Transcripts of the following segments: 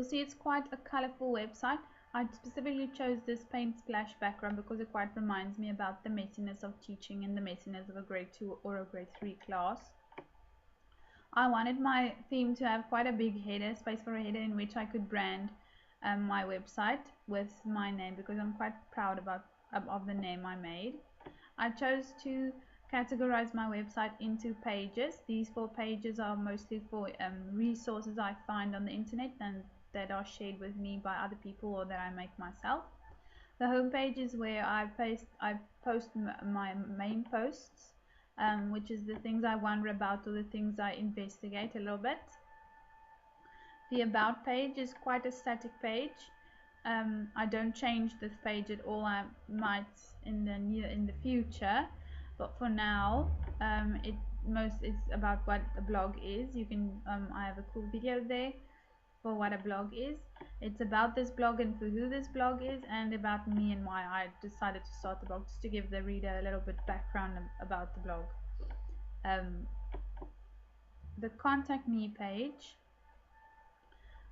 see it's quite a colorful website. I specifically chose this paint splash background because it quite reminds me about the messiness of teaching and the messiness of a grade 2 or a grade 3 class. I wanted my theme to have quite a big header, space for a header in which I could brand my website with my name, because I'm quite proud of the name I made. I chose to categorize my website into pages. These 4 pages are mostly for resources I find on the internet and that are shared with me by other people or that I make myself. The home page is where I post my main posts, which is the things I wonder about or the things I investigate a little bit. The about page is quite a static page. I don't change this page at all. I might in the future, but for now, it's about what a blog is. You can I have a cool video there for what a blog is. It's about this blog and for who this blog is, and about me and why I decided to start the blog, just to give the reader a little bit background about the blog. The contact me page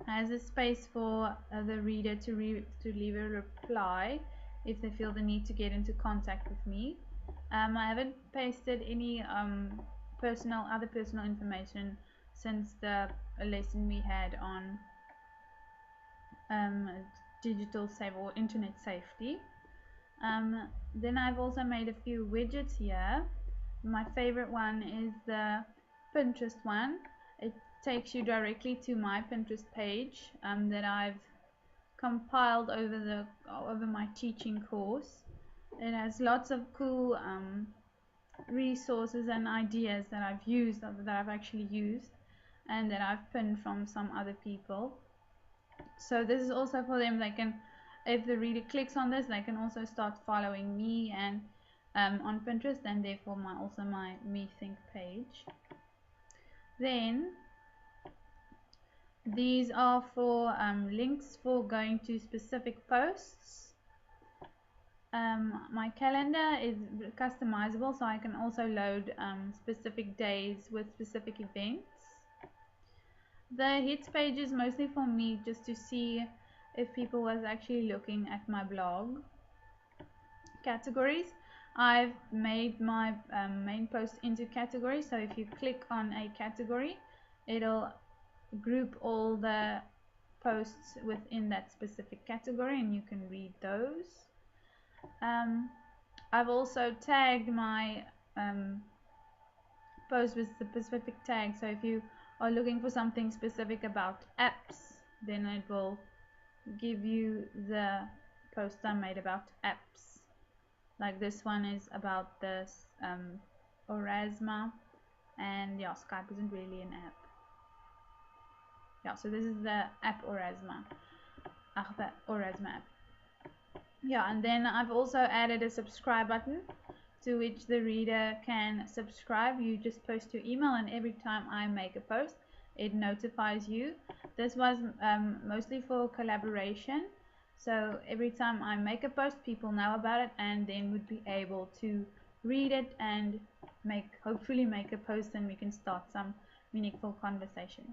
has a space for the reader to leave a reply if they feel the need to get into contact with me. I haven't pasted any other personal information since the lesson we had on digital safety or internet safety. Then I've also made a few widgets here. My favorite one is the Pinterest one. It takes you directly to my Pinterest page that I've compiled over my teaching course. It has lots of cool resources and ideas that I've used, that I've actually used, and that I've pinned from some other people. So this is also for them. They can, if the reader clicks on this, they can also start following me and on Pinterest, and therefore also my methinks page. Then these are for links for going to specific posts. My calendar is customizable, so I can also load specific days with specific events. The hits page is mostly for me, just to see if people was actually looking at my blog. Categories. I've made my main post into categories, so if you click on a category, it'll group all the posts within that specific category and you can read those. I've also tagged my post with the specific tag, so if you are looking for something specific about apps, then it will give you the post I made about apps. Like this one is about this Orasma, and yeah, Skype isn't really an app. Yeah, so this is the app Orasma. The Orasma app. Yeah, and then I've also added a subscribe button to which the reader can subscribe. You just post your email, and every time I make a post, it notifies you. This was mostly for collaboration, so every time I make a post, people know about it and then would be able to read it and hopefully make a post, and we can start some meaningful conversation.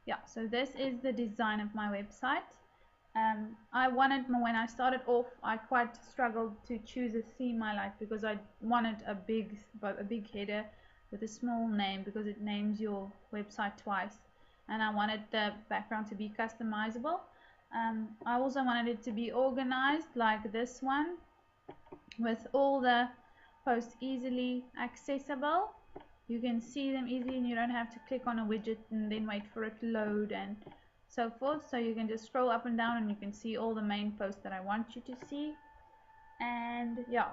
Yeah, so this is the design of my website. When I started off, I quite struggled to choose a theme I liked, because I wanted a big header with a small name, because it names your website twice, and I wanted the background to be customizable. I also wanted it to be organized like this one, with all the posts easily accessible. You can see them easily, and you don't have to click on a widget and then wait for it to load and so forth. So you can just scroll up and down and you can see all the main posts that I want you to see. And yeah,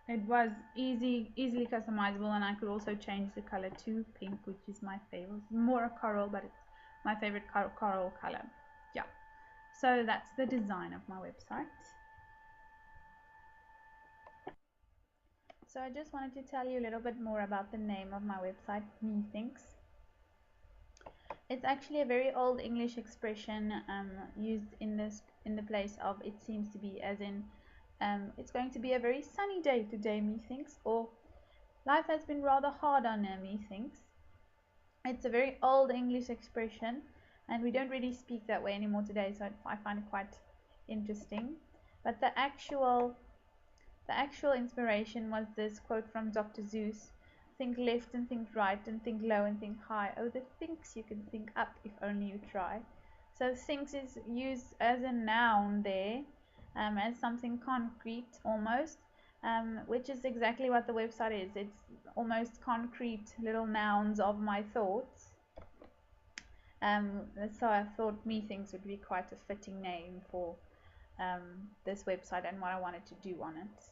it was easily customizable, and I could also change the color to pink, which is my favorite. More a coral, but it's my favorite coral color. Yeah, so that's the design of my website. So I just wanted to tell you a little bit more about the name of my website, methinks. It's actually a very old English expression used in the place of "it seems to be," as in it's going to be a very sunny day today, methinks, or life has been rather hard on her, methinks. It's a very old English expression, and we don't really speak that way anymore today, so I find it quite interesting. But the actual inspiration was this quote from Dr. Seuss: "Think left and think right and think low and think high. Oh, the thinks you can think up if only you try." So thinks is used as a noun there, as something concrete almost, which is exactly what the website is. It's almost concrete little nouns of my thoughts. So I thought methinks would be quite a fitting name for this website and what I wanted to do on it.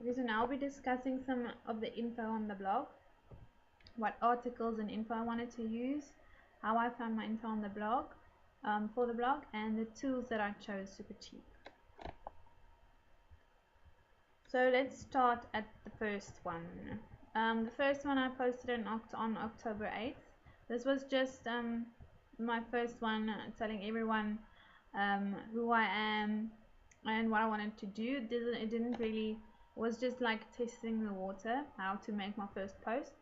Okay, so now I'll be discussing some of the info on the blog, what articles and info I wanted to use, how I found my info on the blog, for the blog, and the tools that I chose super cheap. So let's start at the first one. The first one I posted on October 8th. This was just my first one, telling everyone who I am and what I wanted to do. It didn't really, it was just like testing the water, how to make my first post.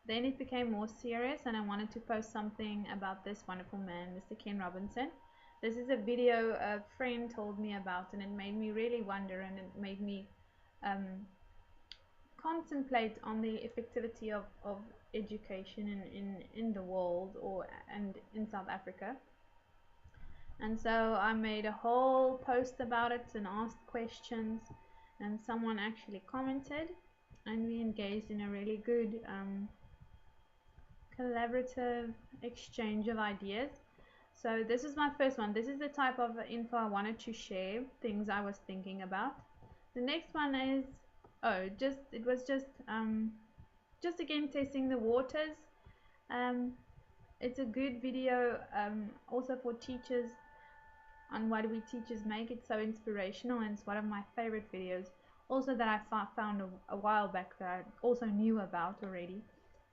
Then it became more serious and I wanted to post something about this wonderful man, Mr. Ken Robinson. This is a video a friend told me about, and it made me really wonder, and it made me contemplate on the effectivity of education in the world and in South Africa. And so I made a whole post about it and asked questions, and someone actually commented, and we engaged in a really good collaborative exchange of ideas. So this is my first one. This is the type of info I wanted to share, things I was thinking about. The next one is, it was just again testing the waters. It's a good video also for teachers on what we teachers make. It's so inspirational, and it's one of my favorite videos also that I found a while back that I also knew about already,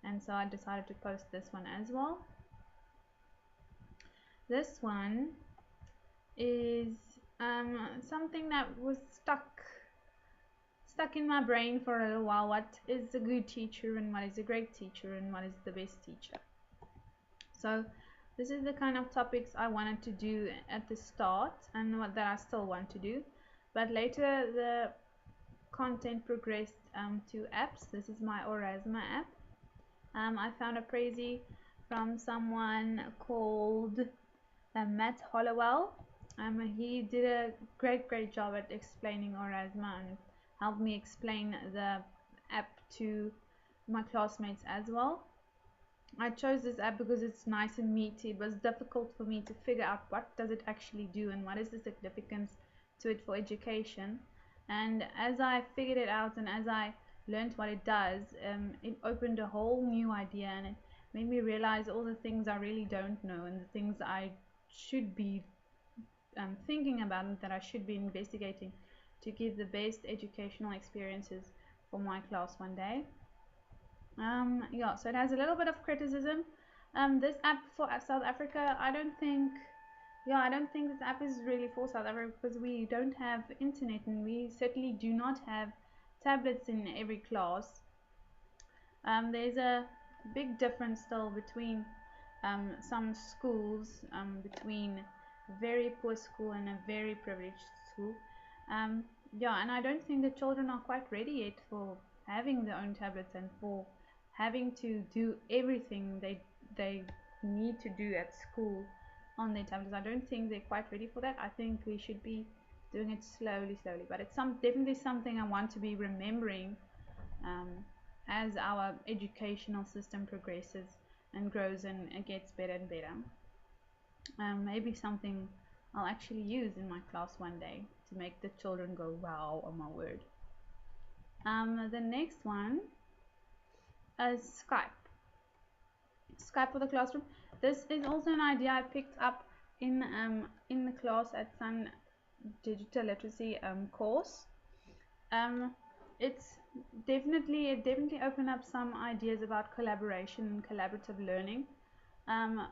and so I decided to post this one as well. This one is something that was stuck in my brain for a little while. What is a good teacher, and what is a great teacher, and what is the best teacher? So this is the kind of topics I wanted to do at the start, and what that I still want to do, but later the content progressed to apps. This is my Orasma app. I found a prezi from someone called Matt Hollowell. He did a great job at explaining Orasma and helped me explain the app to my classmates as well. I chose this app because it's nice and meaty. It was difficult for me to figure out what does it actually do and what is the significance to it for education. And as I figured it out and as I learned what it does, it opened a whole new idea, and it made me realize all the things I really don't know and the things I should be thinking about and that I should be investigating to give the best educational experiences for my class one day. Yeah, so it has a little bit of criticism. This app for South Africa, I don't think this app is really for South Africa because we don't have internet and we certainly do not have tablets in every class. There's a big difference still between some schools, between a very poor school and a very privileged school. Um, yeah, and I don't think the children are quite ready yet for having their own tablets and for having to do everything they need to do at school on their tablets. I don't think they're quite ready for that. I think we should be doing it slowly, but it's definitely something I want to be remembering um, as our educational system progresses and grows and it gets better and better. Maybe something I'll actually use in my class one day to make the children go, wow, oh my word. The next one is Skype. Skype for the classroom. This is also an idea I picked up in the class at Sun Digital Literacy course. It definitely opened up some ideas about collaboration and collaborative learning.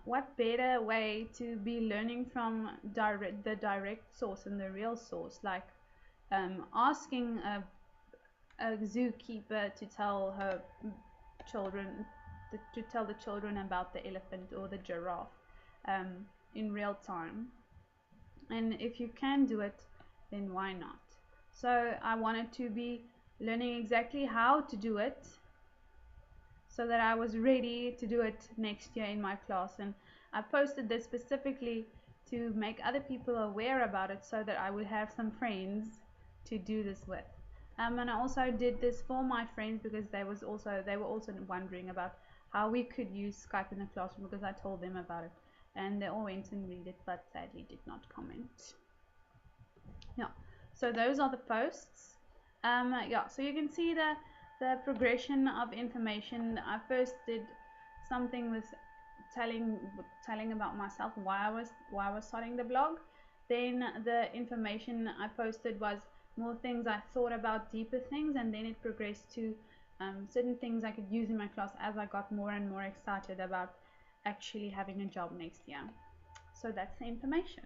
What better way to be learning from the direct source and the real source, like asking a zookeeper to tell her children to tell the children about the elephant or the giraffe in real time. And if you can do it, then why not? So I wanted to be learning exactly how to do it so that I was ready to do it next year in my class. And I posted this specifically to make other people aware about it so that I would have some friends to do this with. And I also did this for my friends because they were also wondering about how we could use Skype in the classroom because I told them about it. And they all went and read it, but sadly did not comment. Yeah, so those are the posts. Yeah, so you can see the progression of information. I first did something with telling about myself, why I was starting the blog. Then the information I posted was more things I thought about, deeper things, and then it progressed to certain things I could use in my class as I got more and more excited about actually having a job next year. So that's the information.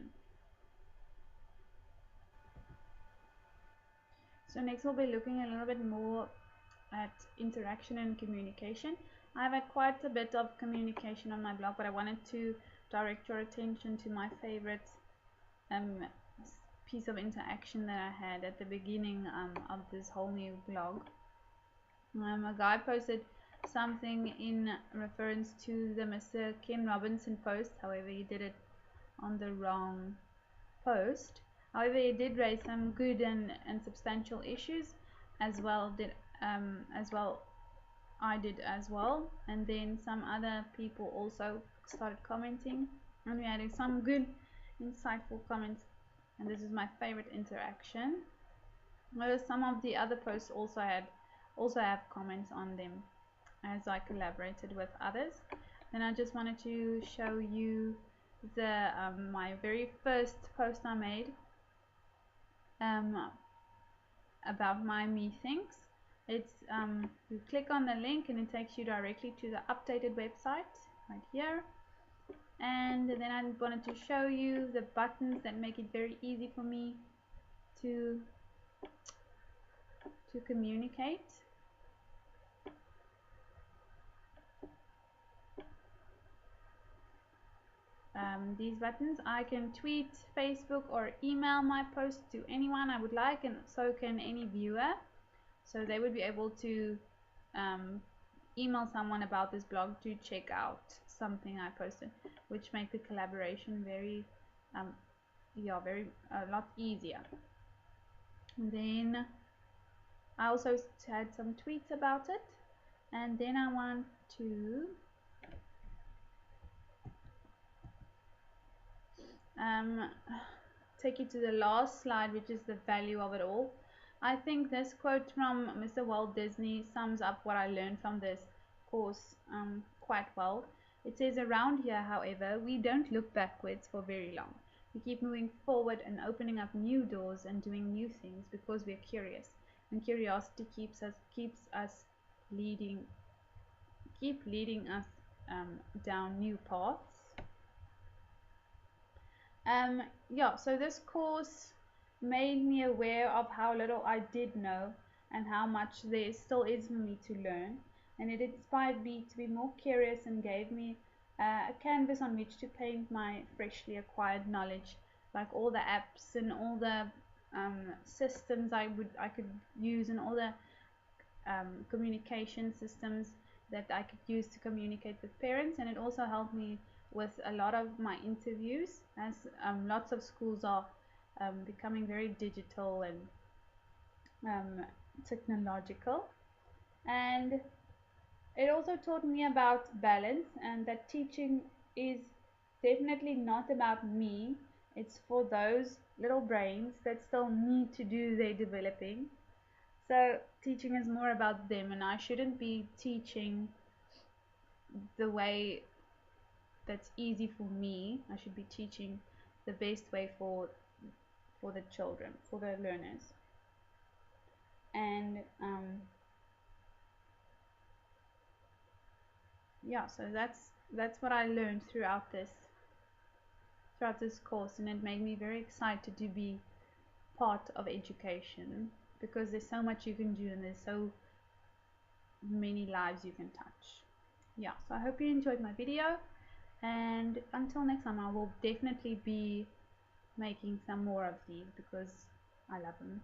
So next we'll be looking a little bit more at interaction and communication. I've had quite a bit of communication on my blog, but I wanted to direct your attention to my favorite piece of interaction that I had at the beginning of this whole new blog. A guy posted something in reference to the Mr. Ken Robinson post. However, he did it on the wrong post. However, he did raise some good and substantial issues, as well I did as well, and then some other people also started commenting, and we had some good insightful comments, and this is my favorite interaction. Whereas some of the other posts also have comments on them as I collaborated with others. Then I just wanted to show you the my very first post I made about my methinks. It's you click on the link and it takes you directly to the updated website right here. And then I wanted to show you the buttons that make it very easy for me to communicate. These buttons, I can tweet, Facebook, or email my post to anyone I would like, and so can any viewer. So they would be able to email someone about this blog to check out something I posted, which make the collaboration a lot easier. And then I also had some tweets about it, and then I want to take you to the last slide, which is the value of it all. I think this quote from Mr. Walt Disney sums up what I learned from this course quite well. It says, around here, however, we don't look backwards for very long. We keep moving forward and opening up new doors and doing new things because we're curious, and curiosity keeps us leading keep leading us down new paths. Yeah, so this course made me aware of how little I did know and how much there still is for me to learn, and it inspired me to be more curious and gave me a canvas on which to paint my freshly acquired knowledge, like all the apps and all the systems I could use, and all the communication systems that I could use to communicate with parents. And it also helped me with a lot of my interviews, as lots of schools are becoming very digital and technological. And it also taught me about balance, and that teaching is definitely not about me. It's for those little brains that still need to do their developing. So teaching is more about them, and I shouldn't be teaching the way that's easy for me. I should be teaching the best way for the children, for the learners. And yeah, so that's what I learned throughout this course, and it made me very excited to be part of education, because there's so much you can do and there's so many lives you can touch. Yeah, so I hope you enjoyed my video, and until next time, I will definitely be making some more of these because I love them.